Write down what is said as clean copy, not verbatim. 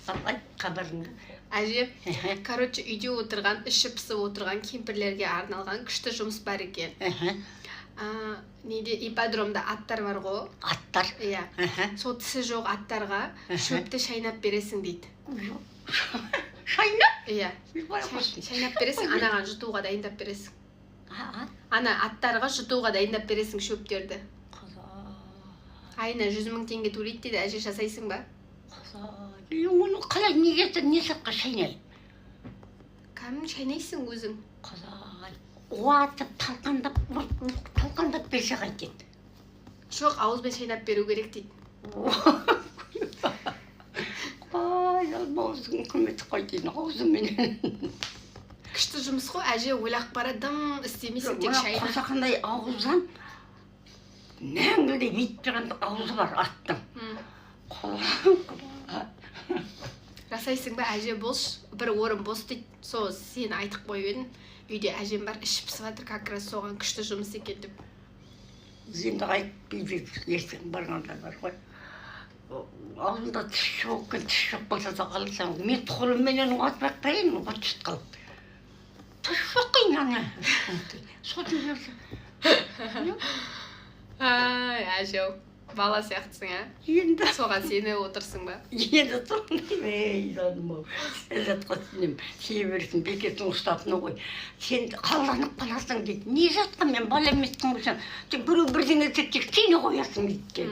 Қалай хабарыңа? Әже, короче, үйде отырған, іші пысып отырған кемпірлерге арналған күшті жұмыс бар екен. Неде ипподромда аттар бар ғой? Аттар? Иә. Сол тісі жоқ аттарға шөпті шайнап бересің дейді. Шайнап? Иә. Шайнап бересің, анаған жұтуға дайындап бересің. Ана аттарға жұтуға дайындап бересің шөптерді. Айына 100 000 теңге төлейді дейді, әже жасайсың ба? Оны қалай неге не саққа шайнай? Кәмін шайнайсың өзің? Қалай уатып талқандап берсе қайтеді? Жоқ, ауызбен шайнап беру керек дейді. Ай, аузың көметі қой дейін, аузыменен. Күшті жұмыс қой, әже ойлақ барадым, істемейсің тек шайна. Қосақандай ауыздан мәңгілде бейт тұрған аузы бар аттың. Жасайсың ба, әже бос, бір орын бос дейді. Сол сені айтып қойып едім. Үйде әжем бар, ішіп пысып жатыр, как раз соған күшті жұмыс екен деп. Енді айтып үйде ертең барғандар бар ғой. Аузында тіс жоқ болса да қалсаң, мен қолымменен уатып атпайын, уатып шыт қалып. Тіс жоқ қойын ана. Сосын көрсің. Ай, әже, бала сияқтысың, Енді соған сені отырсың ба? енді тұрмын. Ей, жаным-ау. Ләззатқа сенем. Сие берсін, бекетін ұстапыны ғой. Сен қалданып қаласың дейді. Не жатқан мен бала емеспін болсам, біреу бірдеңе тек сені қоясың дейді.